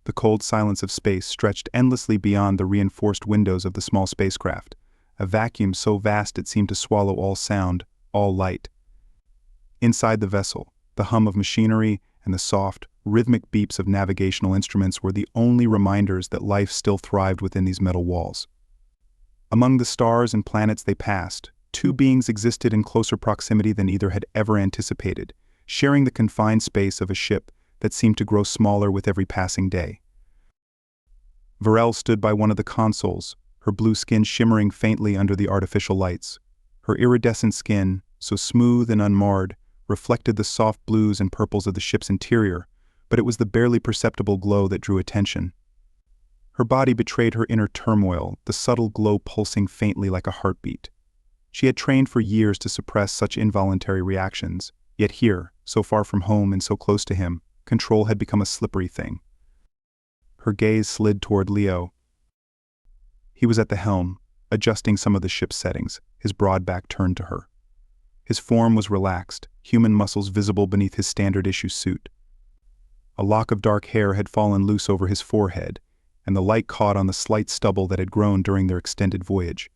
The cold silence of space stretched endlessly beyond the reinforced windows of the small spacecraft, a vacuum so vast it seemed to swallow all sound, all light. Inside the vessel, the hum of machinery and the soft, rhythmic beeps of navigational instruments were the only reminders that life still thrived within these metal walls. Among the stars and planets they passed, two beings existed in closer proximity than either had ever anticipated, sharing the confined space of a ship that seemed to grow smaller with every passing day. Varel stood by one of the consoles, her blue skin shimmering faintly under the artificial lights. Her iridescent skin, so smooth and unmarred, reflected the soft blues and purples of the ship's interior, but it was the barely perceptible glow that drew attention. Her body betrayed her inner turmoil, the subtle glow pulsing faintly like a heartbeat. She had trained for years to suppress such involuntary reactions, yet here, so far from home and so close to him, control had become a slippery thing. Her gaze slid toward Leo. He was at the helm, adjusting some of the ship's settings, his broad back turned to her. His form was relaxed, human muscles visible beneath his standard-issue suit. A lock of dark hair had fallen loose over his forehead, and the light caught on the slight stubble that had grown during their extended voyage.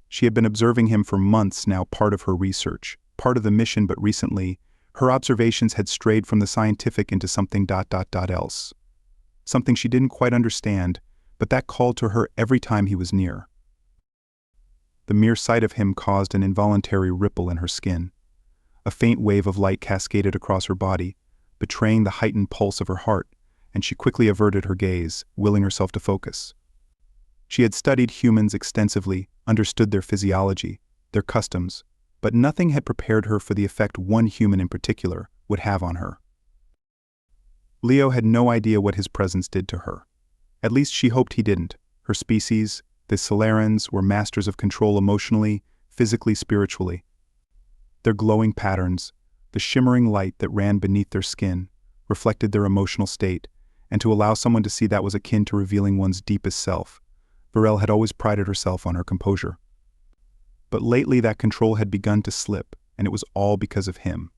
She had been observing him for months now, part of her research, part of the mission, but recently, her observations had strayed from the scientific into something else. Something she didn't quite understand, but that called to her every time he was near. The mere sight of him caused an involuntary ripple in her skin. A faint wave of light cascaded across her body, betraying the heightened pulse of her heart, and she quickly averted her gaze, willing herself to focus. She had studied humans extensively, understood their physiology, their customs, but nothing had prepared her for the effect one human in particular would have on her. Leo had no idea what his presence did to her. At least she hoped he didn't. Her species, the Solarans, were masters of control emotionally, physically, spiritually. Their glowing patterns, the shimmering light that ran beneath their skin, reflected their emotional state, and to allow someone to see that was akin to revealing one's deepest self. Varel had always prided herself on her composure. But lately that control had begun to slip, and it was all because of him.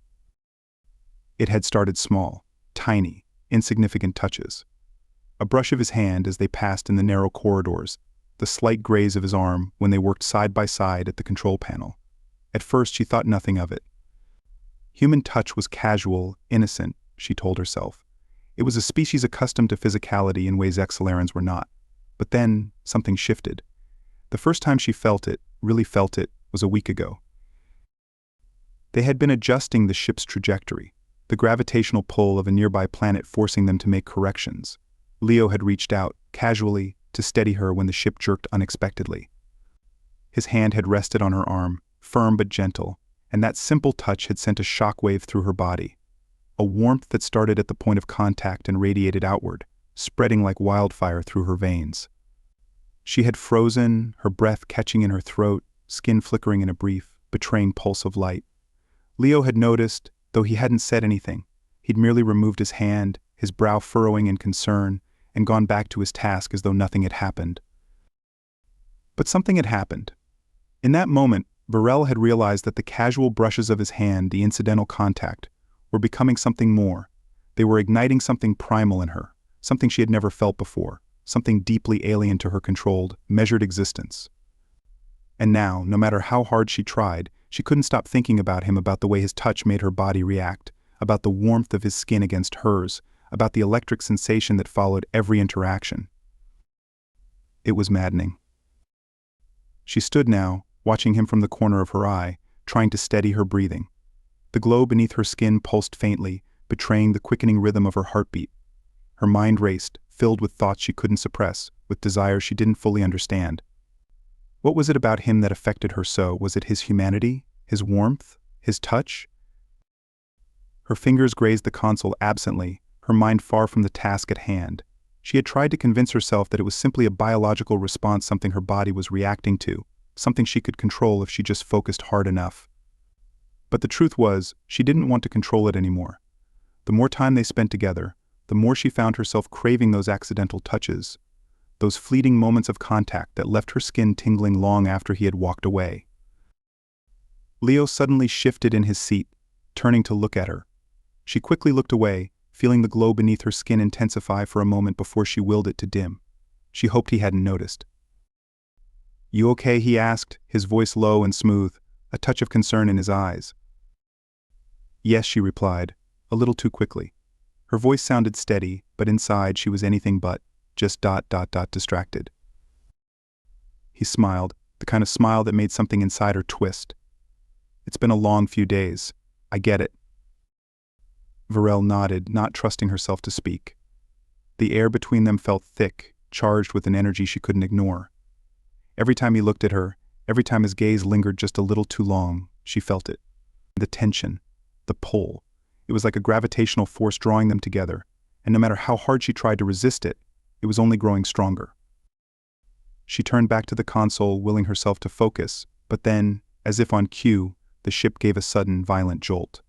It had started small, tiny, insignificant touches. A brush of his hand as they passed in the narrow corridors, the slight graze of his arm when they worked side by side at the control panel. At first she thought nothing of it. Human touch was casual, innocent, she told herself. It was a species accustomed to physicality in ways Solarans were not. But then, something shifted. The first time she felt it, really felt it, was a week ago. They had been adjusting the ship's trajectory, the gravitational pull of a nearby planet forcing them to make corrections. Leo had reached out, casually, to steady her when the ship jerked unexpectedly. His hand had rested on her arm, firm but gentle, and that simple touch had sent a shockwave through her body. A warmth that started at the point of contact and radiated outward, spreading like wildfire through her veins. She had frozen, her breath catching in her throat, skin flickering in a brief, betraying pulse of light. Leo had noticed, though he hadn't said anything. He'd merely removed his hand, his brow furrowing in concern, and gone back to his task as though nothing had happened. But something had happened. In that moment, Varel had realized that the casual brushes of his hand, the incidental contact, were becoming something more. They were igniting something primal in her, something she had never felt before, something deeply alien to her controlled, measured existence. And now, no matter how hard she tried, she couldn't stop thinking about him, about the way his touch made her body react, about the warmth of his skin against hers, about the electric sensation that followed every interaction. It was maddening. She stood now, watching him from the corner of her eye, trying to steady her breathing. The glow beneath her skin pulsed faintly, betraying the quickening rhythm of her heartbeat. Her mind raced, filled with thoughts she couldn't suppress, with desires she didn't fully understand. What was it about him that affected her so? Was it his humanity, his warmth, his touch? Her fingers grazed the console absently, her mind far from the task at hand. She had tried to convince herself that it was simply a biological response, something her body was reacting to, something she could control if she just focused hard enough. But the truth was, she didn't want to control it anymore. The more time they spent together, the more she found herself craving those accidental touches, those fleeting moments of contact that left her skin tingling long after he had walked away. Leo suddenly shifted in his seat, turning to look at her. She quickly looked away, feeling the glow beneath her skin intensify for a moment before she willed it to dim. She hoped he hadn't noticed. "You okay?" he asked, his voice low and smooth, a touch of concern in his eyes. "Yes," she replied, a little too quickly. Her voice sounded steady, but inside she was anything but, just distracted. He smiled, the kind of smile that made something inside her twist. "It's been a long few days. I get it." Varel nodded, not trusting herself to speak. The air between them felt thick, charged with an energy she couldn't ignore. Every time he looked at her, every time his gaze lingered just a little too long, she felt it. The tension, the pull. It was like a gravitational force drawing them together, and no matter how hard she tried to resist it, it was only growing stronger. She turned back to the console, willing herself to focus, but then, as if on cue, the ship gave a sudden, violent jolt.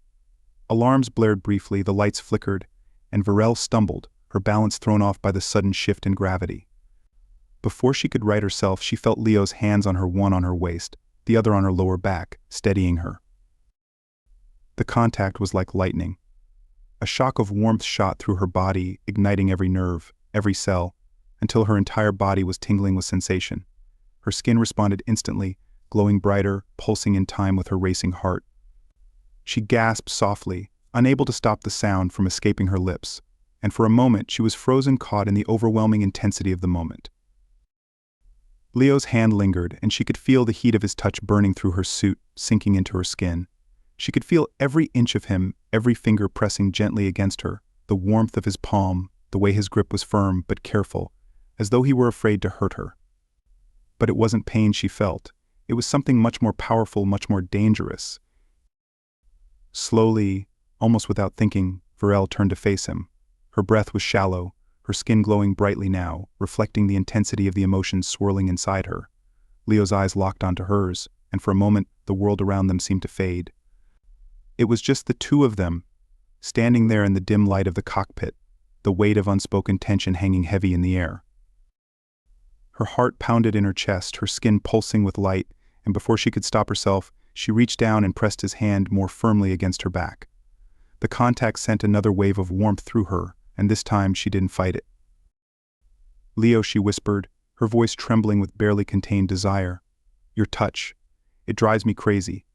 Alarms blared briefly, the lights flickered, and Varel stumbled, her balance thrown off by the sudden shift in gravity. Before she could right herself, she felt Leo's hands on her, one on her waist, the other on her lower back, steadying her. The contact was like lightning. A shock of warmth shot through her body, igniting every nerve, every cell, until her entire body was tingling with sensation. Her skin responded instantly, glowing brighter, pulsing in time with her racing heart. She gasped softly, unable to stop the sound from escaping her lips, and for a moment she was frozen, caught in the overwhelming intensity of the moment. Leo's hand lingered, and she could feel the heat of his touch burning through her suit, sinking into her skin. She could feel every inch of him, every finger pressing gently against her, the warmth of his palm, the way his grip was firm but careful, as though he were afraid to hurt her. But it wasn't pain she felt. It was something much more powerful, much more dangerous. Slowly, almost without thinking, Varel turned to face him. Her breath was shallow, her skin glowing brightly now, reflecting the intensity of the emotions swirling inside her. Leo's eyes locked onto hers, and for a moment the world around them seemed to fade. It was just the two of them, standing there in the dim light of the cockpit, the weight of unspoken tension hanging heavy in the air. Her heart pounded in her chest, her skin pulsing with light, and before she could stop herself, she reached down and pressed his hand more firmly against her back. The contact sent another wave of warmth through her, and this time she didn't fight it. "Leo," she whispered, her voice trembling with barely contained desire. "Your touch. It drives me crazy."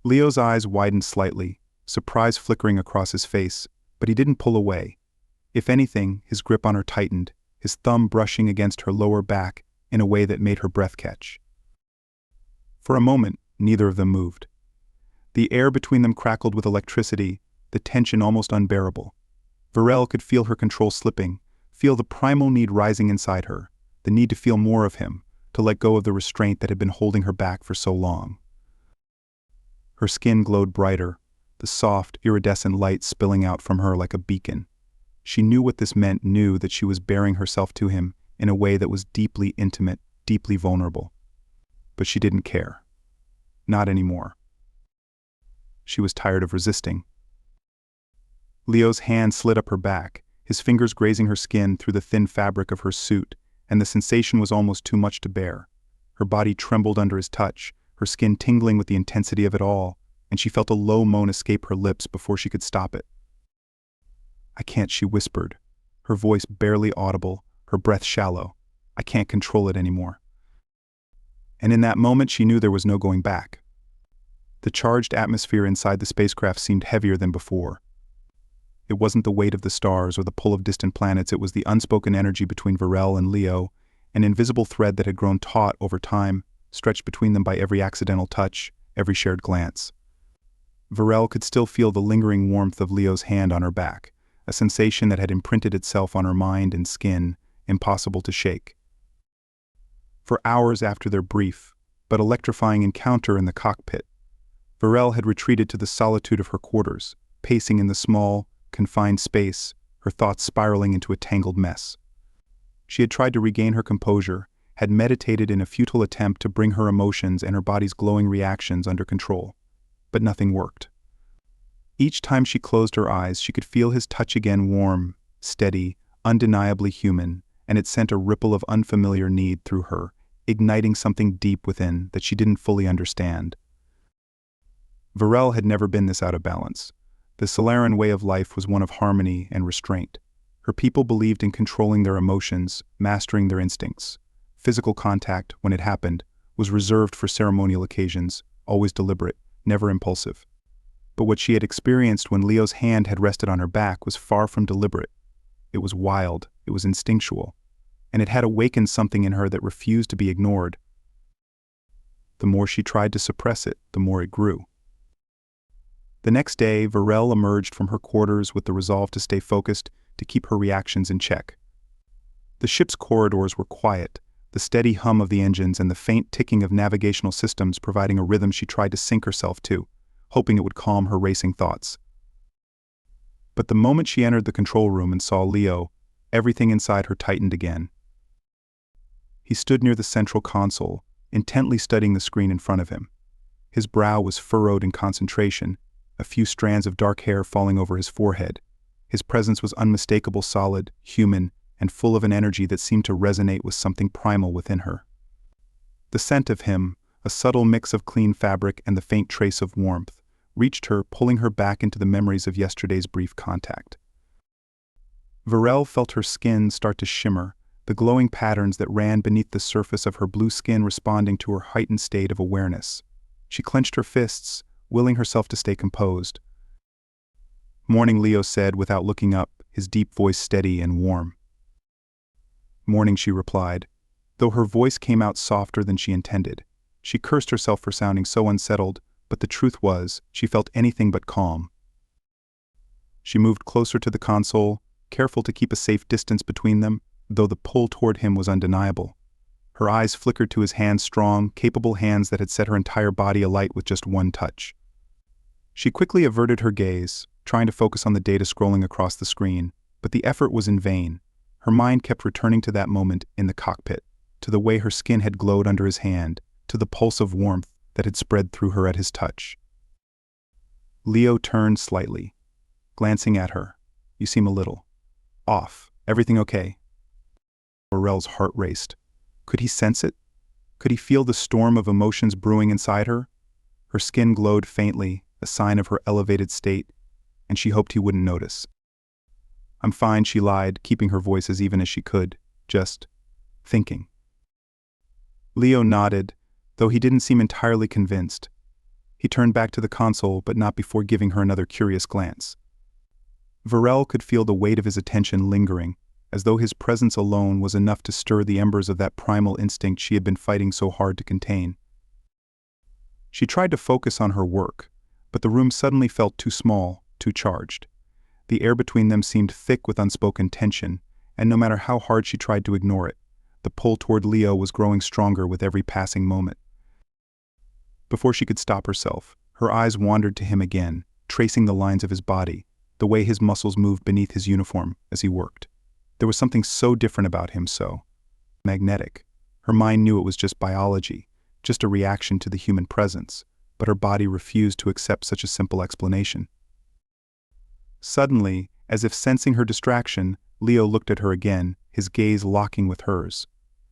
Leo's eyes widened slightly, surprise flickering across his face, but he didn't pull away. If anything, his grip on her tightened, his thumb brushing against her lower back in a way that made her breath catch. For a moment, neither of them moved. The air between them crackled with electricity, the tension almost unbearable. Varel could feel her control slipping, feel the primal need rising inside her, the need to feel more of him, to let go of the restraint that had been holding her back for so long. Her skin glowed brighter, the soft, iridescent light spilling out from her like a beacon. She knew what this meant, knew that she was baring herself to him in a way that was deeply intimate, deeply vulnerable. But she didn't care. Not anymore. She was tired of resisting. Leo's hand slid up her back, his fingers grazing her skin through the thin fabric of her suit, and the sensation was almost too much to bear. Her body trembled under his touch, her skin tingling with the intensity of it all, and she felt a low moan escape her lips before she could stop it. "I can't," she whispered, her voice barely audible, her breath shallow. "I can't control it anymore." And in that moment she knew there was no going back. The charged atmosphere inside the spacecraft seemed heavier than before. It wasn't the weight of the stars or the pull of distant planets, it was the unspoken energy between Varel and Leo, an invisible thread that had grown taut over time, stretched between them by every accidental touch, every shared glance. Varel could still feel the lingering warmth of Leo's hand on her back, a sensation that had imprinted itself on her mind and skin, impossible to shake. For hours after their brief, but electrifying encounter in the cockpit, Varel had retreated to the solitude of her quarters, pacing in the small, confined space, her thoughts spiraling into a tangled mess. She had tried to regain her composure, had meditated in a futile attempt to bring her emotions and her body's glowing reactions under control. But nothing worked. Each time she closed her eyes, she could feel his touch again, warm, steady, undeniably human, and it sent a ripple of unfamiliar need through her, igniting something deep within that she didn't fully understand. Varel had never been this out of balance. The Solaran way of life was one of harmony and restraint. Her people believed in controlling their emotions, mastering their instincts. Physical contact, when it happened, was reserved for ceremonial occasions, always deliberate, never impulsive. But what she had experienced when Leo's hand had rested on her back was far from deliberate. It was wild, it was instinctual, and it had awakened something in her that refused to be ignored. The more she tried to suppress it, the more it grew. The next day, Varel emerged from her quarters with the resolve to stay focused, to keep her reactions in check. The ship's corridors were quiet, the steady hum of the engines and the faint ticking of navigational systems providing a rhythm she tried to sync herself to, hoping it would calm her racing thoughts. But the moment she entered the control room and saw Leo, everything inside her tightened again. He stood near the central console, intently studying the screen in front of him. His brow was furrowed in concentration, a few strands of dark hair falling over his forehead. His presence was unmistakable, solid, human, and full of an energy that seemed to resonate with something primal within her. The scent of him, a subtle mix of clean fabric and the faint trace of warmth, reached her, pulling her back into the memories of yesterday's brief contact. Varel felt her skin start to shimmer, the glowing patterns that ran beneath the surface of her blue skin responding to her heightened state of awareness. She clenched her fists, willing herself to stay composed. "Morning," Leo said without looking up, his deep voice steady and warm. "Morning," she replied, though her voice came out softer than she intended. She cursed herself for sounding so unsettled, but the truth was, she felt anything but calm. She moved closer to the console, careful to keep a safe distance between them, though the pull toward him was undeniable. Her eyes flickered to his hands, strong, capable hands that had set her entire body alight with just one touch. She quickly averted her gaze, trying to focus on the data scrolling across the screen, but the effort was in vain. Her mind kept returning to that moment in the cockpit, to the way her skin had glowed under his hand, to the pulse of warmth that had spread through her at his touch. Leo turned slightly, glancing at her. "You seem a little off. Everything okay?" Varel's heart raced. Could he sense it? Could he feel the storm of emotions brewing inside her? Her skin glowed faintly, a sign of her elevated state, and she hoped he wouldn't notice. "I'm fine," she lied, keeping her voice as even as she could. "Just thinking." Leo nodded, though he didn't seem entirely convinced. He turned back to the console, but not before giving her another curious glance. Varel could feel the weight of his attention lingering, as though his presence alone was enough to stir the embers of that primal instinct she had been fighting so hard to contain. She tried to focus on her work, but the room suddenly felt too small, too charged. The air between them seemed thick with unspoken tension, and no matter how hard she tried to ignore it, the pull toward Leo was growing stronger with every passing moment. Before she could stop herself, her eyes wandered to him again, tracing the lines of his body, the way his muscles moved beneath his uniform as he worked. There was something so different about him, so magnetic. Her mind knew it was just biology, just a reaction to the human presence, but her body refused to accept such a simple explanation. Suddenly, as if sensing her distraction, Leo looked at her again, his gaze locking with hers.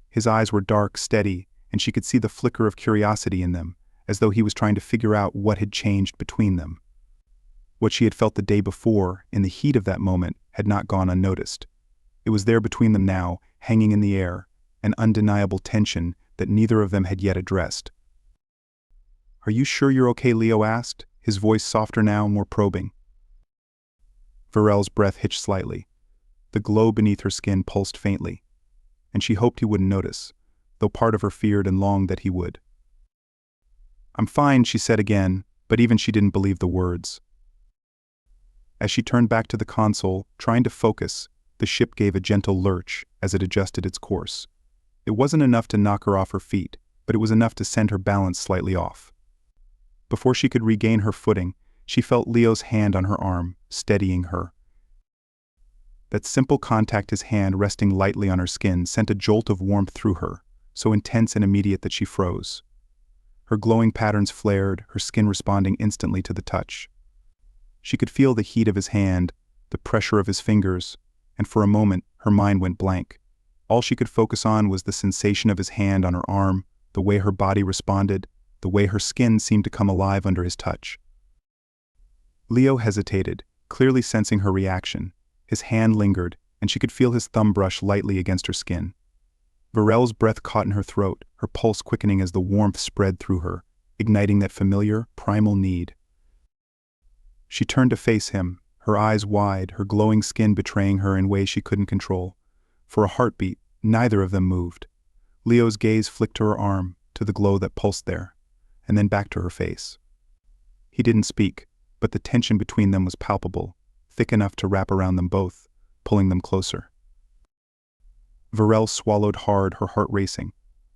His eyes were dark, steady, and she could see the flicker of curiosity in them, as though he was trying to figure out what had changed between them. What she had felt the day before, in the heat of that moment, had not gone unnoticed. It was there between them now, hanging in the air, an undeniable tension that neither of them had yet addressed. "Are you sure you're okay?" Leo asked, his voice softer now, more probing. Varel's breath hitched slightly. The glow beneath her skin pulsed faintly, and she hoped he wouldn't notice, though part of her feared and longed that he would. "I'm fine," she said again, but even she didn't believe the words. As she turned back to the console, trying to focus, the ship gave a gentle lurch as it adjusted its course. It wasn't enough to knock her off her feet, but it was enough to send her balance slightly off. Before she could regain her footing, she felt Leo's hand on her arm, steadying her. That simple contact, his hand resting lightly on her skin, sent a jolt of warmth through her, so intense and immediate that she froze. Her glowing patterns flared, her skin responding instantly to the touch. She could feel the heat of his hand, the pressure of his fingers, and for a moment her mind went blank. All she could focus on was the sensation of his hand on her arm, the way her body responded, the way her skin seemed to come alive under his touch. Leo hesitated, clearly sensing her reaction. His hand lingered, and she could feel his thumb brush lightly against her skin. Varel's breath caught in her throat, her pulse quickening as the warmth spread through her, igniting that familiar, primal need. She turned to face him, her eyes wide, her glowing skin betraying her in ways she couldn't control. For a heartbeat, neither of them moved. Leo's gaze flicked to her arm, to the glow that pulsed there, and then back to her face. He didn't speak, but the tension between them was palpable, thick enough to wrap around them both, pulling them closer. Varel swallowed hard, her heart racing.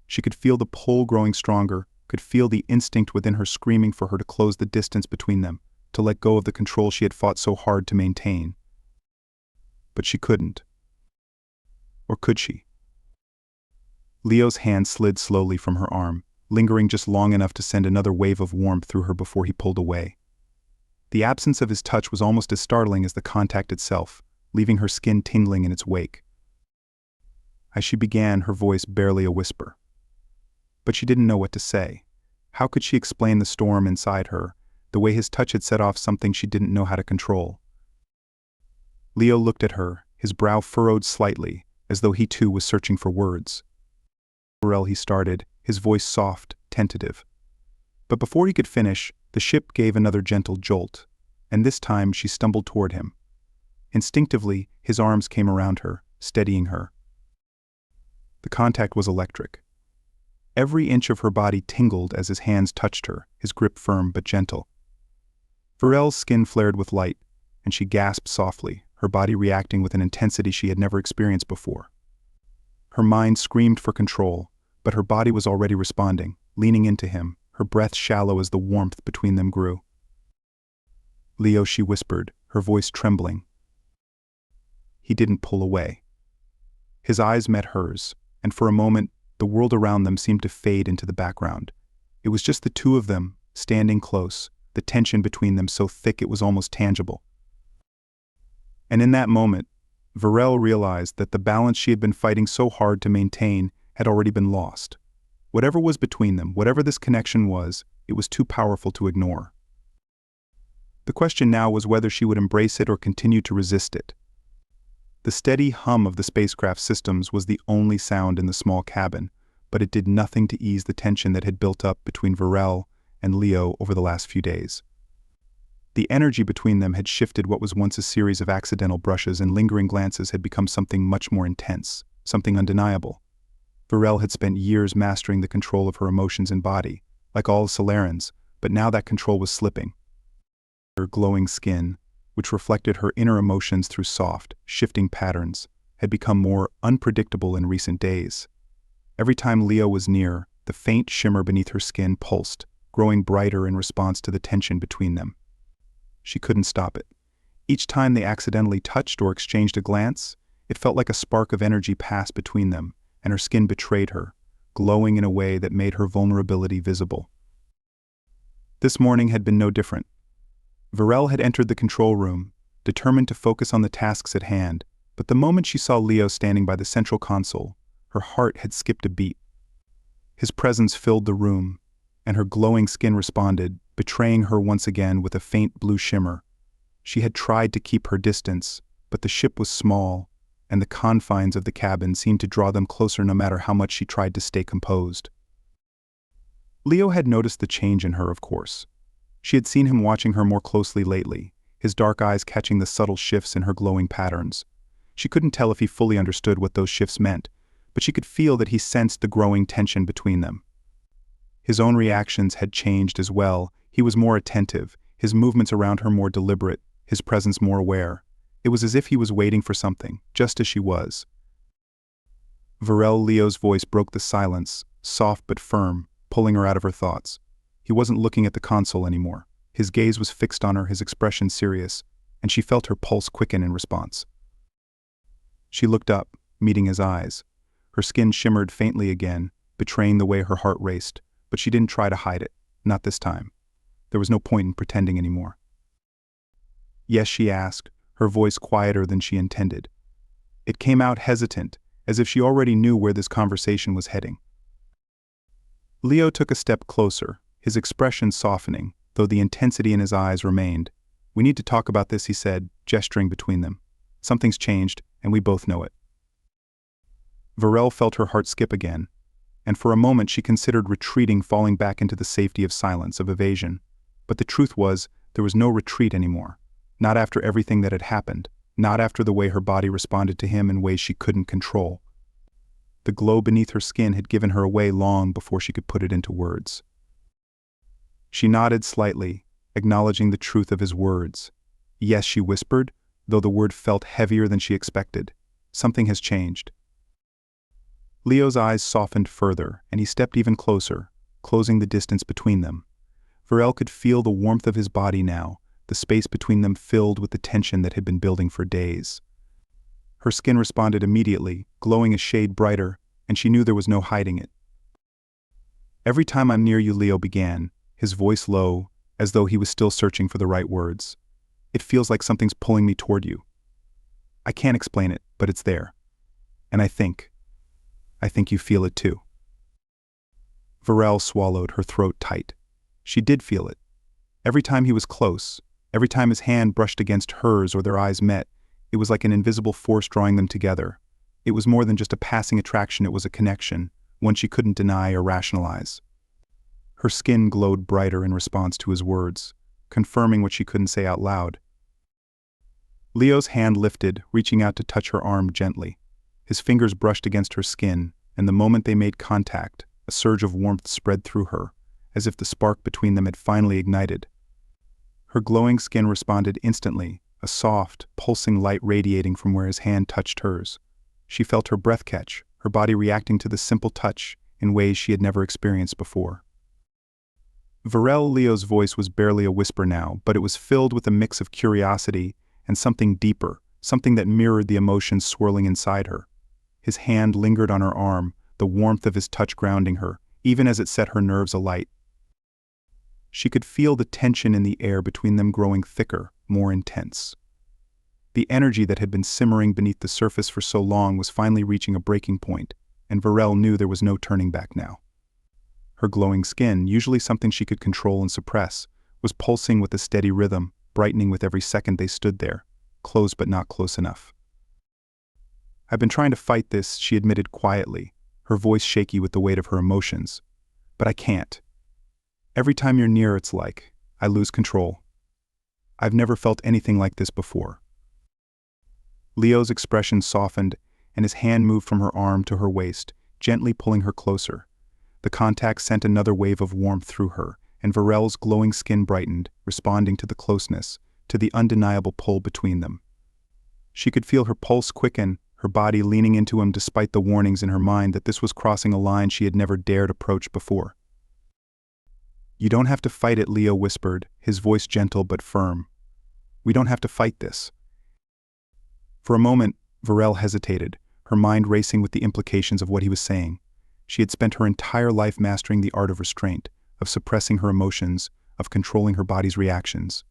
She could feel the pull growing stronger, could feel the instinct within her screaming for her to close the distance between them, to let go of the control she had fought so hard to maintain. But she couldn't. Or could she? Leo's hand slid slowly from her arm, lingering just long enough to send another wave of warmth through her before he pulled away. The absence of his touch was almost as startling as the contact itself, leaving her skin tingling in its wake. As she began, her voice barely a whisper. But she didn't know what to say. How could she explain the storm inside her, the way his touch had set off something she didn't know how to control? Leo looked at her, his brow furrowed slightly, as though he too was searching for words. Varel, he started, his voice soft, tentative. But before he could finish, the ship gave another gentle jolt, and this time she stumbled toward him. Instinctively, his arms came around her, steadying her. The contact was electric. Every inch of her body tingled as his hands touched her, his grip firm but gentle. Varel's skin flared with light, and she gasped softly, her body reacting with an intensity she had never experienced before. Her mind screamed for control, but her body was already responding, leaning into him, her breath shallow as the warmth between them grew. "Leo," she whispered, her voice trembling. He didn't pull away. His eyes met hers, and for a moment, the world around them seemed to fade into the background. It was just the two of them, standing close, the tension between them so thick it was almost tangible. And in that moment, Varel realized that the balance she had been fighting so hard to maintain had already been lost. Whatever was between them, whatever this connection was, it was too powerful to ignore. The question now was whether she would embrace it or continue to resist it. The steady hum of the spacecraft systems was the only sound in the small cabin, but it did nothing to ease the tension that had built up between Varel and Leo over the last few days. The energy between them had shifted. What was once a series of accidental brushes and lingering glances had become something much more intense, something undeniable. Varel had spent years mastering the control of her emotions and body, like all Solarans, but now that control was slipping. Her glowing skin, which reflected her inner emotions through soft, shifting patterns, had become more unpredictable in recent days. Every time Leo was near, the faint shimmer beneath her skin pulsed, growing brighter in response to the tension between them. She couldn't stop it. Each time they accidentally touched or exchanged a glance, it felt like a spark of energy passed between them, and her skin betrayed her, glowing in a way that made her vulnerability visible. This morning had been no different. Varel had entered the control room, determined to focus on the tasks at hand, but the moment she saw Leo standing by the central console, her heart had skipped a beat. His presence filled the room, and her glowing skin responded, betraying her once again with a faint blue shimmer. She had tried to keep her distance, but the ship was small, and the confines of the cabin seemed to draw them closer no matter how much she tried to stay composed. Leo had noticed the change in her, of course. She had seen him watching her more closely lately, his dark eyes catching the subtle shifts in her glowing patterns. She couldn't tell if he fully understood what those shifts meant, but she could feel that he sensed the growing tension between them. His own reactions had changed as well. He was more attentive, his movements around her more deliberate, his presence more aware. It was as if he was waiting for something, just as she was. Varel Leo's voice broke the silence, soft but firm, pulling her out of her thoughts. He wasn't looking at the console anymore. His gaze was fixed on her, his expression serious, and she felt her pulse quicken in response. She looked up, meeting his eyes. Her skin shimmered faintly again, betraying the way her heart raced, but she didn't try to hide it, not this time. There was no point in pretending anymore. "Yes," she asked, her voice quieter than she intended. It came out hesitant, as if she already knew where this conversation was heading. Leo took a step closer, his expression softening, though the intensity in his eyes remained. "We need to talk about this," he said, gesturing between them. "Something's changed, and we both know it." Varel felt her heart skip again, and for a moment she considered retreating, falling back into the safety of silence, of evasion. But the truth was, there was no retreat anymore. Not after everything that had happened, not after the way her body responded to him in ways she couldn't control. The glow beneath her skin had given her away long before she could put it into words. She nodded slightly, acknowledging the truth of his words. "Yes," she whispered, though the word felt heavier than she expected. "Something has changed." Leo's eyes softened further, and he stepped even closer, closing the distance between them. Varel could feel the warmth of his body now, the space between them filled with the tension that had been building for days. Her skin responded immediately, glowing a shade brighter, and she knew there was no hiding it. "Every time I'm near you," Leo began, his voice low, as though he was still searching for the right words, "it feels like something's pulling me toward you. I can't explain it, but it's there. And I think you feel it too." Varel swallowed, her throat tight. She did feel it. Every time he was close, every time his hand brushed against hers or their eyes met, it was like an invisible force drawing them together. It was more than just a passing attraction, it was a connection, one she couldn't deny or rationalize. Her skin glowed brighter in response to his words, confirming what she couldn't say out loud. Leo's hand lifted, reaching out to touch her arm gently. His fingers brushed against her skin, and the moment they made contact, a surge of warmth spread through her, as if the spark between them had finally ignited. Her glowing skin responded instantly, a soft, pulsing light radiating from where his hand touched hers. She felt her breath catch, her body reacting to the simple touch in ways she had never experienced before. Leo's voice was barely a whisper now, but it was filled with a mix of curiosity and something deeper, something that mirrored the emotions swirling inside her. His hand lingered on her arm, the warmth of his touch grounding her, even as it set her nerves alight. She could feel the tension in the air between them growing thicker, more intense. The energy that had been simmering beneath the surface for so long was finally reaching a breaking point, and Varel knew there was no turning back now. Her glowing skin, usually something she could control and suppress, was pulsing with a steady rhythm, brightening with every second they stood there, close but not close enough. "I've been trying to fight this," she admitted quietly, her voice shaky with the weight of her emotions. "But I can't. Every time you're near, it's like I lose control. I've never felt anything like this before." Leo's expression softened, and his hand moved from her arm to her waist, gently pulling her closer. The contact sent another wave of warmth through her, and Varel's glowing skin brightened, responding to the closeness, to the undeniable pull between them. She could feel her pulse quicken, her body leaning into him despite the warnings in her mind that this was crossing a line she had never dared approach before. "You don't have to fight it," Leo whispered, his voice gentle but firm. "We don't have to fight this." For a moment, Varel hesitated, her mind racing with the implications of what he was saying. She had spent her entire life mastering the art of restraint, of suppressing her emotions, of controlling her body's reactions.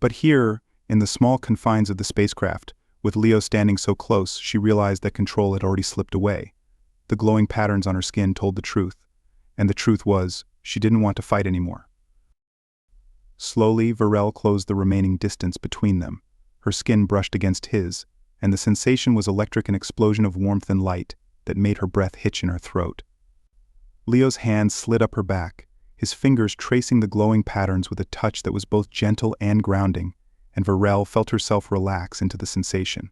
But here, in the small confines of the spacecraft, with Leo standing so close, she realized that control had already slipped away. The glowing patterns on her skin told the truth, and the truth was, she didn't want to fight anymore. Slowly, Varel closed the remaining distance between them. Her skin brushed against his, and the sensation was electric, an explosion of warmth and light that made her breath hitch in her throat. Leo's hand slid up her back, his fingers tracing the glowing patterns with a touch that was both gentle and grounding, and Varel felt herself relax into the sensation.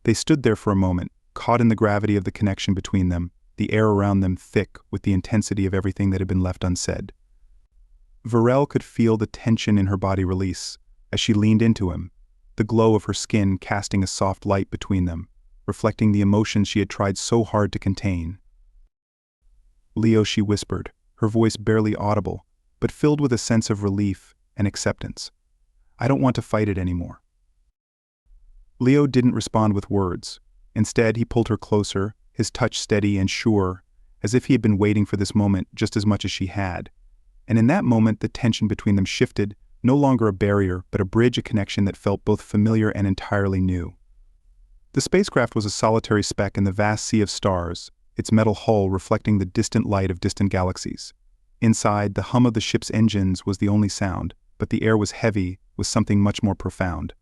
They stood there for a moment, caught in the gravity of the connection between them, the air around them thick with the intensity of everything that had been left unsaid. Varel could feel the tension in her body release as she leaned into him, the glow of her skin casting a soft light between them, reflecting the emotions she had tried so hard to contain. "Leo," she whispered, her voice barely audible, but filled with a sense of relief and acceptance. "I don't want to fight it anymore." Leo didn't respond with words. Instead, he pulled her closer, his touch steady and sure, as if he had been waiting for this moment just as much as she had. And in that moment, the tension between them shifted, no longer a barrier, but a bridge, a connection that felt both familiar and entirely new. The spacecraft was a solitary speck in the vast sea of stars, its metal hull reflecting the distant light of distant galaxies. Inside, the hum of the ship's engines was the only sound, but the air was heavy with something much more profound.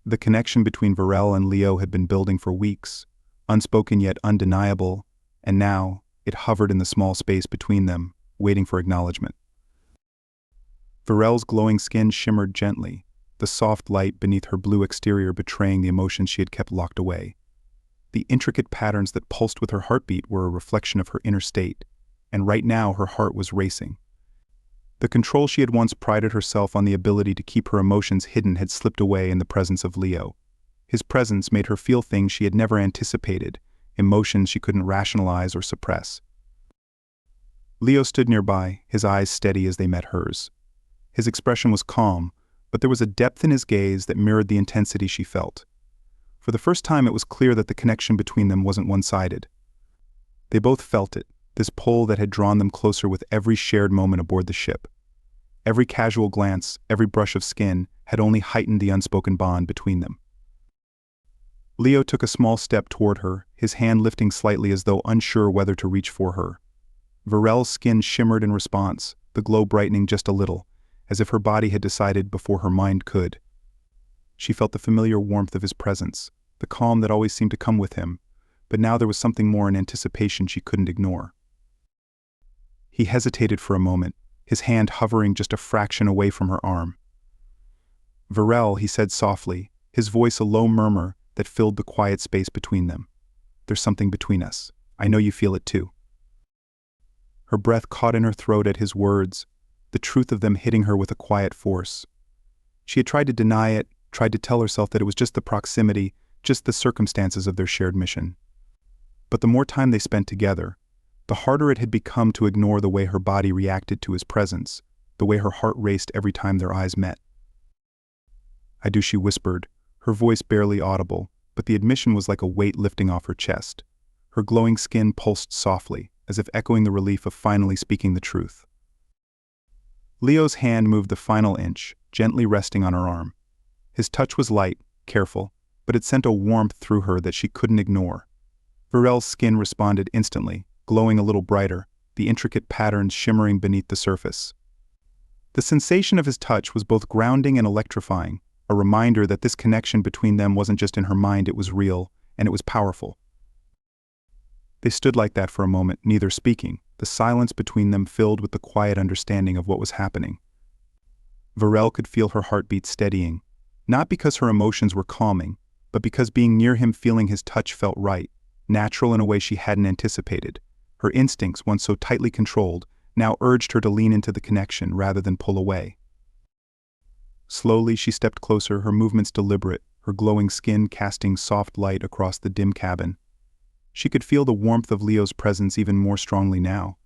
The connection between Varel and Leo had been building for weeks, unspoken yet undeniable, and now it hovered in the small space between them, waiting for acknowledgement. Varel's glowing skin shimmered gently, the soft light beneath her blue exterior betraying the emotions she had kept locked away. The intricate patterns that pulsed with her heartbeat were a reflection of her inner state, and right now her heart was racing. The control she had once prided herself on the ability to keep her emotions hidden had slipped away in the presence of Leo. His presence made her feel things she had never anticipated, emotions she couldn't rationalize or suppress. Leo stood nearby, his eyes steady as they met hers. His expression was calm, but there was a depth in his gaze that mirrored the intensity she felt. For the first time it was clear that the connection between them wasn't one-sided. They both felt it, this pull that had drawn them closer with every shared moment aboard the ship. Every casual glance, every brush of skin, had only heightened the unspoken bond between them. Leo took a small step toward her, his hand lifting slightly as though unsure whether to reach for her. Varel's skin shimmered in response, the glow brightening just a little, as if her body had decided before her mind could. She felt the familiar warmth of his presence, the calm that always seemed to come with him, but now there was something more in anticipation she couldn't ignore. He hesitated for a moment, his hand hovering just a fraction away from her arm. "Varel," he said softly, his voice a low murmur that filled the quiet space between them. "There's something between us. I know you feel it too." Her breath caught in her throat at his words, the truth of them hitting her with a quiet force. She had tried to deny it, tried to tell herself that it was just the proximity, just the circumstances of their shared mission. But the more time they spent together, the harder it had become to ignore the way her body reacted to his presence, the way her heart raced every time their eyes met. "I do," she whispered, her voice barely audible, but the admission was like a weight lifting off her chest. Her glowing skin pulsed softly, as if echoing the relief of finally speaking the truth. Leo's hand moved the final inch, gently resting on her arm. His touch was light, careful, but it sent a warmth through her that she couldn't ignore. Varel's skin responded instantly, glowing a little brighter, the intricate patterns shimmering beneath the surface. The sensation of his touch was both grounding and electrifying, a reminder that this connection between them wasn't just in her mind, it was real, and it was powerful. They stood like that for a moment, neither speaking, the silence between them filled with the quiet understanding of what was happening. Varel could feel her heartbeat steadying, not because her emotions were calming, but because being near him, feeling his touch felt right, natural in a way she hadn't anticipated. Her instincts, once so tightly controlled, now urged her to lean into the connection rather than pull away. Slowly she stepped closer, her movements deliberate, her glowing skin casting soft light across the dim cabin. She could feel the warmth of Leo's presence even more strongly now,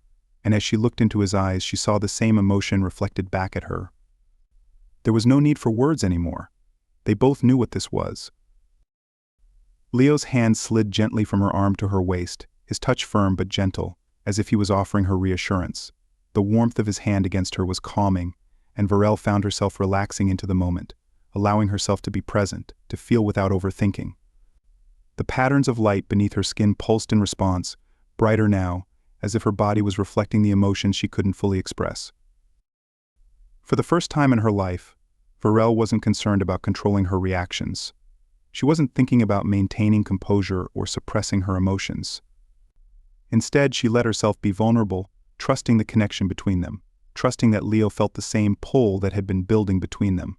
and as she looked into his eyes she saw the same emotion reflected back at her. There was no need for words anymore. They both knew what this was. Leo's hand slid gently from her arm to her waist, his touch firm but gentle, as if he was offering her reassurance. The warmth of his hand against her was calming, and Varel found herself relaxing into the moment, allowing herself to be present, to feel without overthinking. The patterns of light beneath her skin pulsed in response, brighter now, as if her body was reflecting the emotions she couldn't fully express. For the first time in her life, Varel wasn't concerned about controlling her reactions. She wasn't thinking about maintaining composure or suppressing her emotions. Instead, she let herself be vulnerable, trusting the connection between them, trusting that Leo felt the same pull that had been building between them.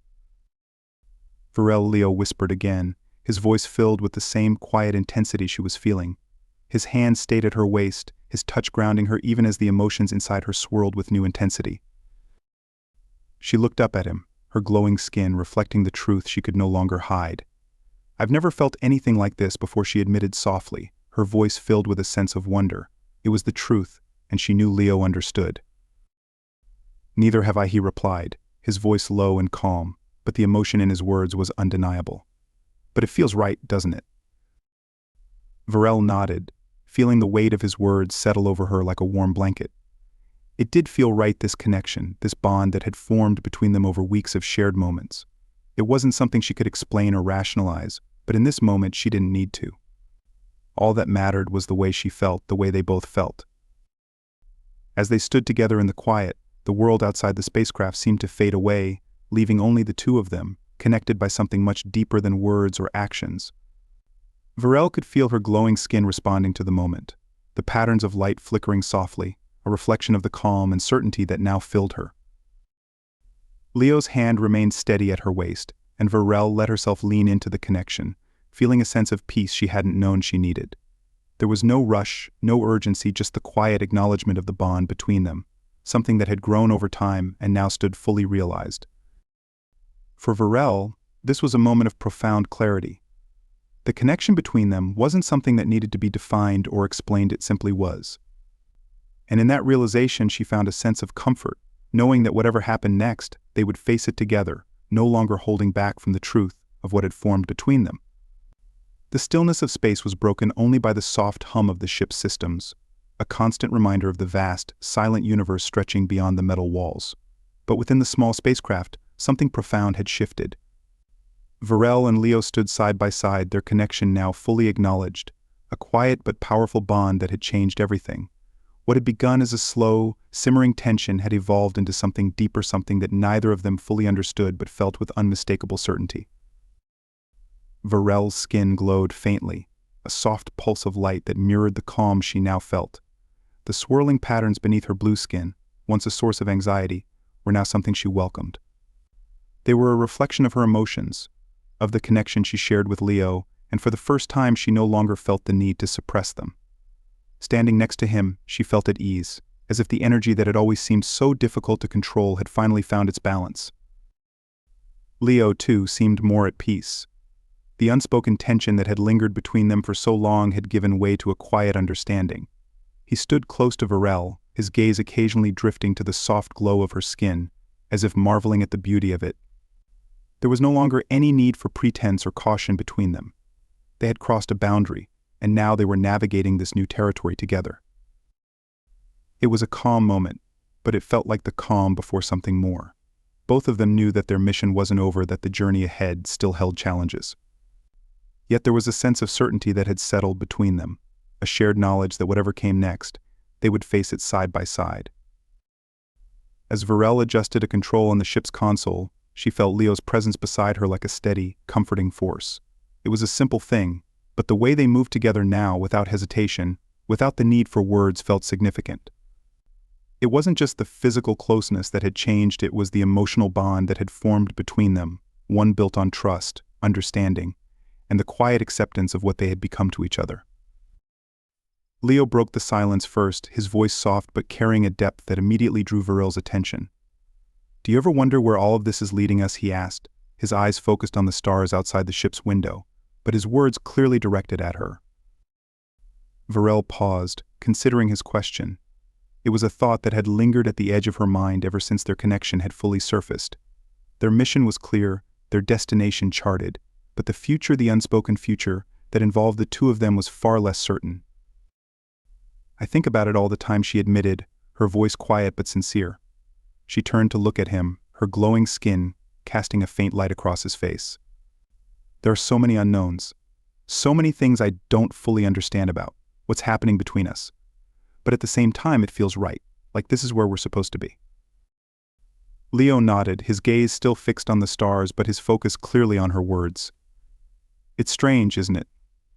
"Varel," Leo whispered again, his voice filled with the same quiet intensity she was feeling. His hand stayed at her waist, his touch grounding her even as the emotions inside her swirled with new intensity. She looked up at him, her glowing skin reflecting the truth she could no longer hide. "I've never felt anything like this before," she admitted softly, her voice filled with a sense of wonder. It was the truth, and she knew Leo understood. "Neither have I," he replied, his voice low and calm, but the emotion in his words was undeniable. "But it feels right, doesn't it?" Varel nodded, feeling the weight of his words settle over her like a warm blanket. It did feel right, this connection, this bond that had formed between them over weeks of shared moments. It wasn't something she could explain or rationalize, but in this moment she didn't need to. All that mattered was the way she felt, the way they both felt. As they stood together in the quiet, the world outside the spacecraft seemed to fade away, leaving only the two of them, connected by something much deeper than words or actions. Varel could feel her glowing skin responding to the moment, the patterns of light flickering softly, a reflection of the calm and certainty that now filled her. Leo's hand remained steady at her waist, and Varel let herself lean into the connection, feeling a sense of peace she hadn't known she needed. There was no rush, no urgency, just the quiet acknowledgement of the bond between them, something that had grown over time and now stood fully realized. For Varel, this was a moment of profound clarity. The connection between them wasn't something that needed to be defined or explained, it simply was. And in that realization she found a sense of comfort, knowing that whatever happened next, they would face it together, no longer holding back from the truth of what had formed between them. The stillness of space was broken only by the soft hum of the ship's systems, a constant reminder of the vast, silent universe stretching beyond the metal walls. But within the small spacecraft, something profound had shifted. Varel and Leo stood side by side, their connection now fully acknowledged, a quiet but powerful bond that had changed everything. What had begun as a slow, simmering tension had evolved into something deeper, something that neither of them fully understood but felt with unmistakable certainty. Varel's skin glowed faintly, a soft pulse of light that mirrored the calm she now felt. The swirling patterns beneath her blue skin, once a source of anxiety, were now something she welcomed. They were a reflection of her emotions, of the connection she shared with Leo, and for the first time she no longer felt the need to suppress them. Standing next to him, she felt at ease, as if the energy that had always seemed so difficult to control had finally found its balance. Leo, too, seemed more at peace. The unspoken tension that had lingered between them for so long had given way to a quiet understanding. He stood close to Varel, his gaze occasionally drifting to the soft glow of her skin, as if marveling at the beauty of it. There was no longer any need for pretense or caution between them. They had crossed a boundary, and now they were navigating this new territory together. It was a calm moment, but it felt like the calm before something more. Both of them knew that their mission wasn't over, that the journey ahead still held challenges. Yet there was a sense of certainty that had settled between them, a shared knowledge that whatever came next, they would face it side by side. As Varel adjusted a control on the ship's console, she felt Leo's presence beside her like a steady, comforting force. It was a simple thing, but the way they moved together now, without hesitation, without the need for words, felt significant. It wasn't just the physical closeness that had changed, it was the emotional bond that had formed between them, one built on trust, understanding, and the quiet acceptance of what they had become to each other. Leo broke the silence first, his voice soft but carrying a depth that immediately drew Varel's attention. "Do you ever wonder where all of this is leading us?" he asked, his eyes focused on the stars outside the ship's window, but his words clearly directed at her. Varel paused, considering his question. It was a thought that had lingered at the edge of her mind ever since their connection had fully surfaced. Their mission was clear, their destination charted, but the future, the unspoken future, that involved the two of them was far less certain. "I think about it all the time," she admitted, her voice quiet but sincere. She turned to look at him, her glowing skin casting a faint light across his face. "There are so many unknowns, so many things I don't fully understand about what's happening between us. But at the same time it feels right, like this is where we're supposed to be." Leo nodded, his gaze still fixed on the stars but his focus clearly on her words. "It's strange, isn't it?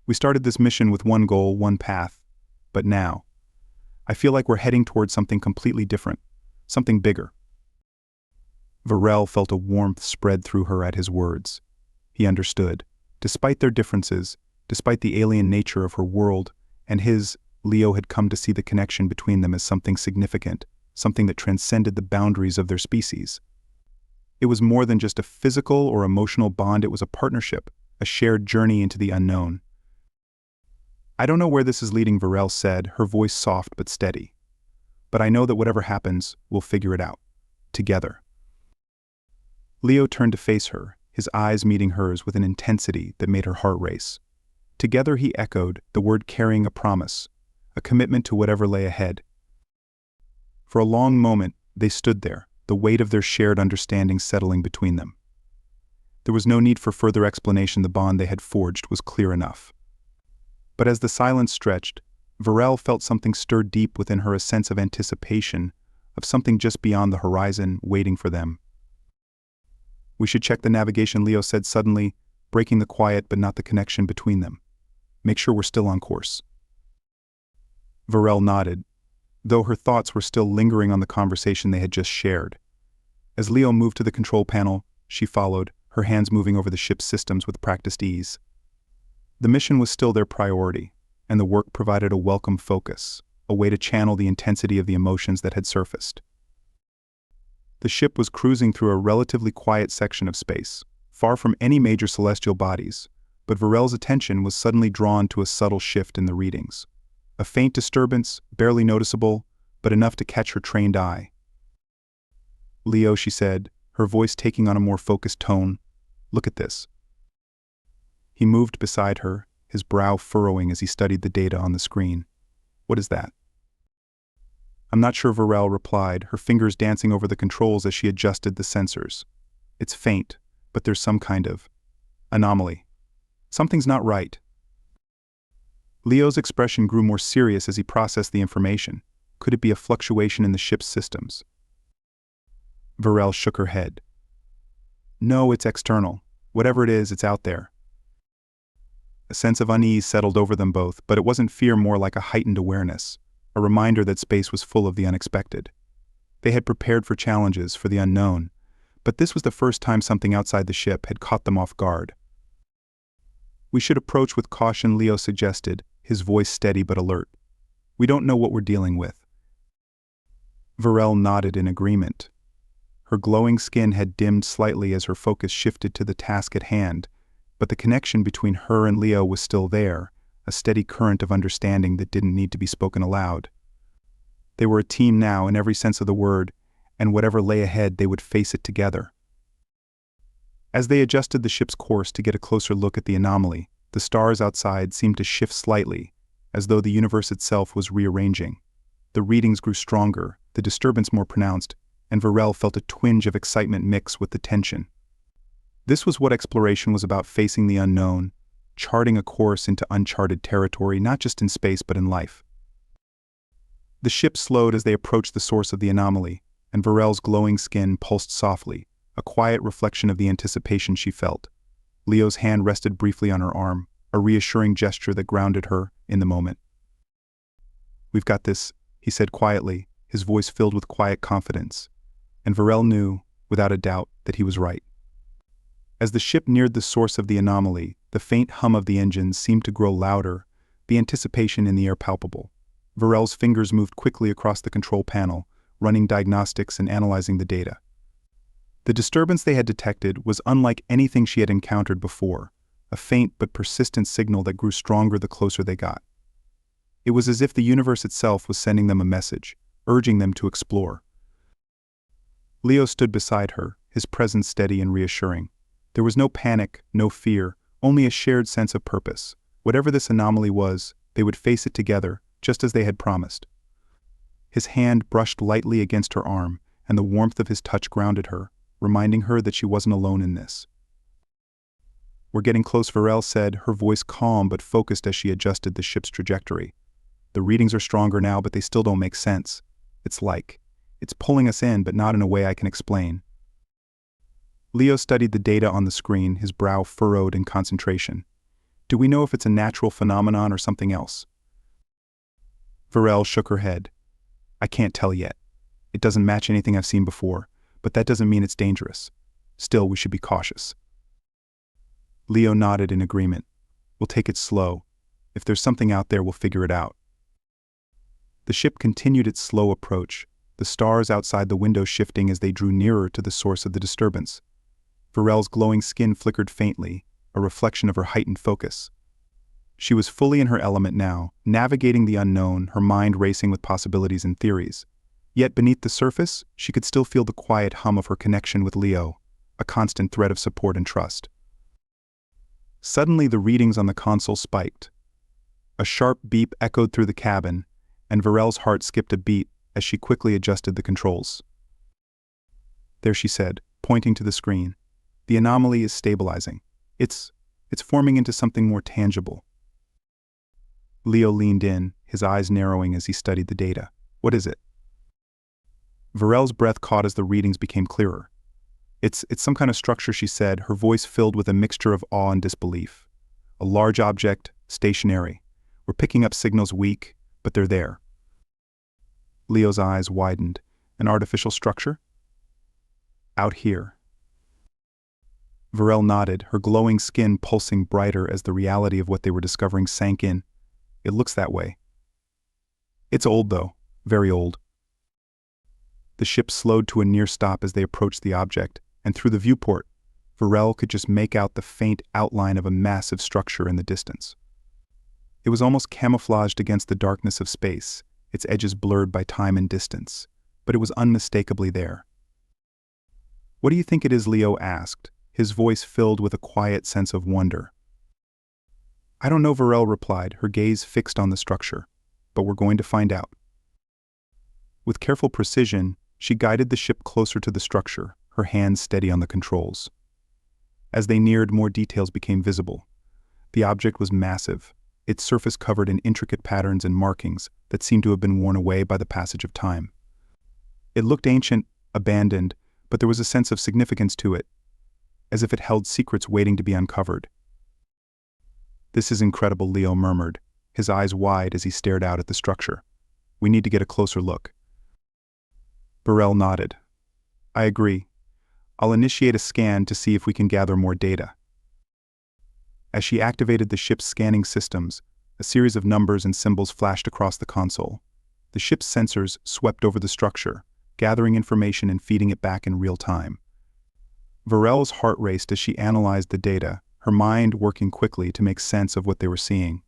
We started this mission with one goal, one path, but now, I feel like we're heading towards something completely different, something bigger." Varel felt a warmth spread through her at his words. He understood. Despite their differences, despite the alien nature of her world and his, Leo had come to see the connection between them as something significant, something that transcended the boundaries of their species. It was more than just a physical or emotional bond, it was a partnership, a shared journey into the unknown. "I don't know where this is leading," Varel said, her voice soft but steady. "But I know that whatever happens, we'll figure it out. Together." Leo turned to face her, his eyes meeting hers with an intensity that made her heart race. Together he echoed, the word carrying a promise, a commitment to whatever lay ahead. For a long moment, they stood there, the weight of their shared understanding settling between them. There was no need for further explanation, the bond they had forged was clear enough. But as the silence stretched, Varel felt something stir deep within her, a sense of anticipation, of something just beyond the horizon, waiting for them. "We should check the navigation," Leo said suddenly, breaking the quiet but not the connection between them. "Make sure we're still on course." Varel nodded, though her thoughts were still lingering on the conversation they had just shared. As Leo moved to the control panel, she followed, her hands moving over the ship's systems with practiced ease. The mission was still their priority, and the work provided a welcome focus, a way to channel the intensity of the emotions that had surfaced. The ship was cruising through a relatively quiet section of space, far from any major celestial bodies, but Varel's attention was suddenly drawn to a subtle shift in the readings. A faint disturbance, barely noticeable, but enough to catch her trained eye. "Leo," she said, her voice taking on a more focused tone, "look at this." He moved beside her, his brow furrowing as he studied the data on the screen. "What is that?" "I'm not sure," Varel replied, her fingers dancing over the controls as she adjusted the sensors. "It's faint, but there's some kind of anomaly. Something's not right." Leo's expression grew more serious as he processed the information. Could it be a fluctuation in the ship's systems? Varel shook her head. "No, it's external. Whatever it is, it's out there." A sense of unease settled over them both, but it wasn't fear, more like a heightened awareness, a reminder that space was full of the unexpected. They had prepared for challenges, for the unknown, but this was the first time something outside the ship had caught them off guard. "We should approach with caution," Leo suggested, his voice steady but alert. "We don't know what we're dealing with." Varel nodded in agreement. Her glowing skin had dimmed slightly as her focus shifted to the task at hand, but the connection between her and Leo was still there, a steady current of understanding that didn't need to be spoken aloud. They were a team now in every sense of the word, and whatever lay ahead, they would face it together. As they adjusted the ship's course to get a closer look at the anomaly, the stars outside seemed to shift slightly, as though the universe itself was rearranging. The readings grew stronger, the disturbance more pronounced, and Varel felt a twinge of excitement mix with the tension. This was what exploration was about, facing the unknown, charting a course into uncharted territory, not just in space but in life. The ship slowed as they approached the source of the anomaly, and Varel's glowing skin pulsed softly, a quiet reflection of the anticipation she felt. Leo's hand rested briefly on her arm, a reassuring gesture that grounded her in the moment. "We've got this," he said quietly, his voice filled with quiet confidence. And Varel knew, without a doubt, that he was right. As the ship neared the source of the anomaly, the faint hum of the engines seemed to grow louder, the anticipation in the air palpable. Varel's fingers moved quickly across the control panel, running diagnostics and analyzing the data. The disturbance they had detected was unlike anything she had encountered before, a faint but persistent signal that grew stronger the closer they got. It was as if the universe itself was sending them a message, urging them to explore. Leo stood beside her, his presence steady and reassuring. There was no panic, no fear, only a shared sense of purpose. Whatever this anomaly was, they would face it together, just as they had promised. His hand brushed lightly against her arm, and the warmth of his touch grounded her, reminding her that she wasn't alone in this. "We're getting close," Varel said, her voice calm but focused as she adjusted the ship's trajectory. "The readings are stronger now, but they still don't make sense. It's pulling us in, but not in a way I can explain." Leo studied the data on the screen, his brow furrowed in concentration. "Do we know if it's a natural phenomenon or something else?" Varel shook her head. "I can't tell yet. It doesn't match anything I've seen before, but that doesn't mean it's dangerous. Still, we should be cautious." Leo nodded in agreement. "We'll take it slow. If there's something out there, we'll figure it out." The ship continued its slow approach, the stars outside the window shifting as they drew nearer to the source of the disturbance. Varel's glowing skin flickered faintly, a reflection of her heightened focus. She was fully in her element now, navigating the unknown, her mind racing with possibilities and theories. Yet beneath the surface, she could still feel the quiet hum of her connection with Leo, a constant thread of support and trust. Suddenly the readings on the console spiked. A sharp beep echoed through the cabin, and Varel's heart skipped a beat as she quickly adjusted the controls. "There," she said, pointing to the screen. "The anomaly is stabilizing. It's forming into something more tangible." Leo leaned in, his eyes narrowing as he studied the data. "What is it?" Varel's breath caught as the readings became clearer. It's some kind of structure, she said, her voice filled with a mixture of awe and disbelief. A large object, stationary. We're picking up signals weak, but they're there. Leo's eyes widened. An artificial structure? Out here. Varel nodded, her glowing skin pulsing brighter as the reality of what they were discovering sank in. It looks that way. It's old, though. Very old. The ship slowed to a near stop as they approached the object, and through the viewport, Varel could just make out the faint outline of a massive structure in the distance. It was almost camouflaged against the darkness of space, its edges blurred by time and distance, but it was unmistakably there. "What do you think it is?" Leo asked, his voice filled with a quiet sense of wonder. "I don't know," Varel replied, her gaze fixed on the structure, "but we're going to find out." With careful precision, she guided the ship closer to the structure, her hands steady on the controls. As they neared, more details became visible. The object was massive, its surface covered in intricate patterns and markings that seemed to have been worn away by the passage of time. It looked ancient, abandoned, but there was a sense of significance to it, as if it held secrets waiting to be uncovered. "This is incredible," Leo murmured, his eyes wide as he stared out at the structure. "We need to get a closer look." Varel nodded. "I agree. I'll initiate a scan to see if we can gather more data." As she activated the ship's scanning systems, a series of numbers and symbols flashed across the console. The ship's sensors swept over the structure, gathering information and feeding it back in real time. Varel's heart raced as she analyzed the data, her mind working quickly to make sense of what they were seeing.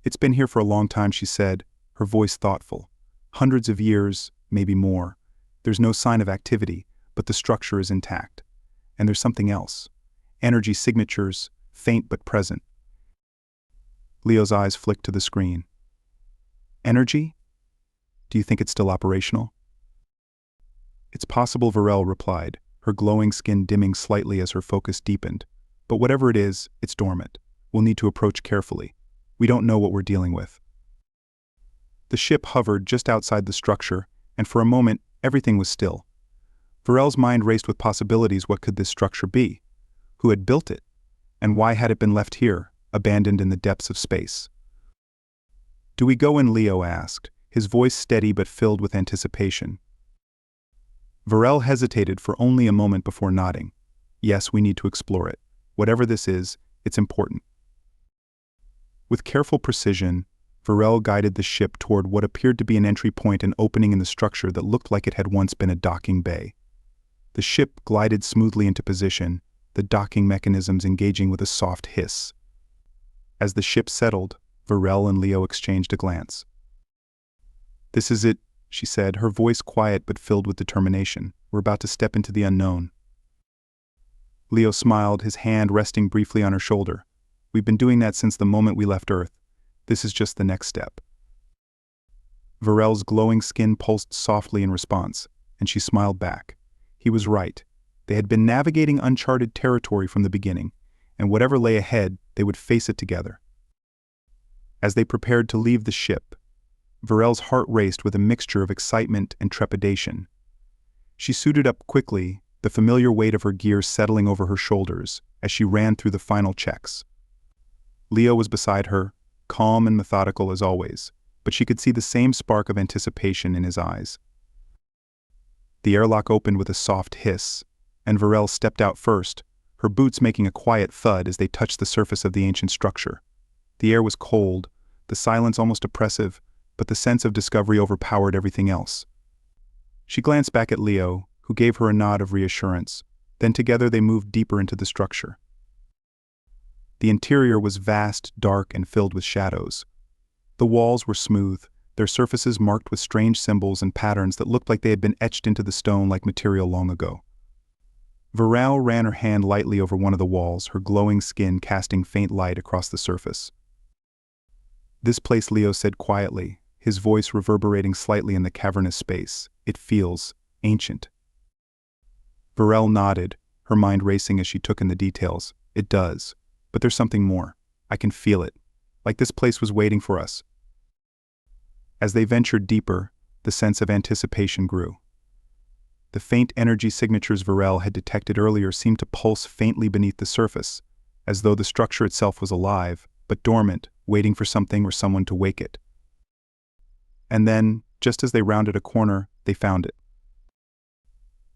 "It's been here for a long time," she said, her voice thoughtful. "Hundreds of years, maybe more. There's no sign of activity, but the structure is intact. And there's something else. Energy signatures, faint but present." Leo's eyes flicked to the screen. "Energy? Do you think it's still operational?" "It's possible," Varel replied, her glowing skin dimming slightly as her focus deepened. "But whatever it is, it's dormant. We'll need to approach carefully. We don't know what we're dealing with." The ship hovered just outside the structure, and for a moment, everything was still. Varel's mind raced with possibilities. What could this structure be? Who had built it? And why had it been left here, abandoned in the depths of space? "Do we go in?" Leo asked, his voice steady but filled with anticipation. Varel hesitated for only a moment before nodding. "Yes, we need to explore it. Whatever this is, it's important." With careful precision, Varel guided the ship toward what appeared to be an entry point, an opening in the structure that looked like it had once been a docking bay. The ship glided smoothly into position, the docking mechanisms engaging with a soft hiss. As the ship settled, Varel and Leo exchanged a glance. "This is it," she said, her voice quiet but filled with determination. "We're about to step into the unknown." Leo smiled, his hand resting briefly on her shoulder. "We've been doing that since the moment we left Earth. This is just the next step." Varel's glowing skin pulsed softly in response, and she smiled back. He was right. They had been navigating uncharted territory from the beginning, and whatever lay ahead, they would face it together. As they prepared to leave the ship, Varel's heart raced with a mixture of excitement and trepidation. She suited up quickly, the familiar weight of her gear settling over her shoulders as she ran through the final checks. Leo was beside her, calm and methodical as always, but she could see the same spark of anticipation in his eyes. The airlock opened with a soft hiss, and Varel stepped out first, her boots making a quiet thud as they touched the surface of the ancient structure. The air was cold, the silence almost oppressive, but the sense of discovery overpowered everything else. She glanced back at Leo, who gave her a nod of reassurance. Then together they moved deeper into the structure. The interior was vast, dark, and filled with shadows. The walls were smooth, their surfaces marked with strange symbols and patterns that looked like they had been etched into the stone like material long ago. Varel ran her hand lightly over one of the walls, her glowing skin casting faint light across the surface. "This place," Leo said quietly, his voice reverberating slightly in the cavernous space. "It feels ancient." Varel nodded, her mind racing as she took in the details. "It does. But there's something more. I can feel it. Like this place was waiting for us." As they ventured deeper, the sense of anticipation grew. The faint energy signatures Varel had detected earlier seemed to pulse faintly beneath the surface, as though the structure itself was alive, but dormant, waiting for something or someone to wake it. And then, just as they rounded a corner, they found it.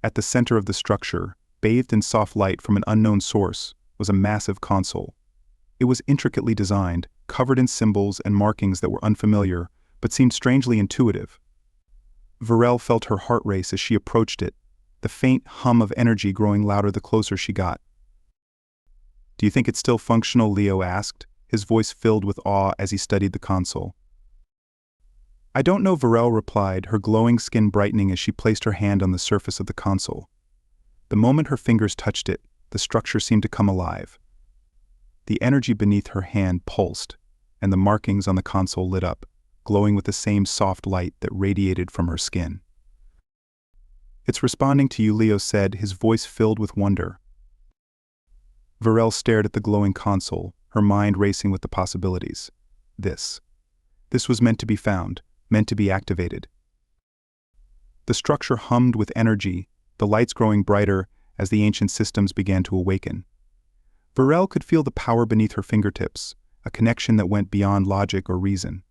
At the center of the structure, bathed in soft light from an unknown source, was a massive console. It was intricately designed, covered in symbols and markings that were unfamiliar, but seemed strangely intuitive. Varel felt her heart race as she approached it, the faint hum of energy growing louder the closer she got. "Do you think it's still functional?" Leo asked, his voice filled with awe as he studied the console. "I don't know," Varel replied, her glowing skin brightening as she placed her hand on the surface of the console. The moment her fingers touched it, the structure seemed to come alive. The energy beneath her hand pulsed, and the markings on the console lit up, glowing with the same soft light that radiated from her skin. "It's responding to you," Leo said, his voice filled with wonder. Varel stared at the glowing console, her mind racing with the possibilities. This was meant to be found, meant to be activated. The structure hummed with energy, the lights growing brighter as the ancient systems began to awaken. Varel could feel the power beneath her fingertips, a connection that went beyond logic or reason.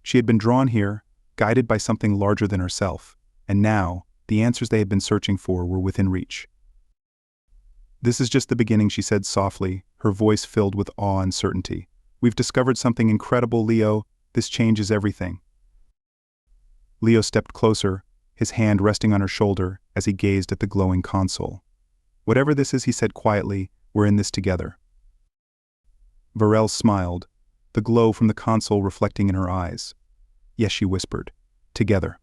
She had been drawn here, guided by something larger than herself, and now, the answers they had been searching for were within reach. "This is just the beginning," she said softly, her voice filled with awe and certainty. "We've discovered something incredible, Leo. This changes everything." Leo stepped closer, his hand resting on her shoulder as he gazed at the glowing console. "Whatever this is," he said quietly, "we're in this together." Varel smiled, the glow from the console reflecting in her eyes. "Yes," she whispered, "together."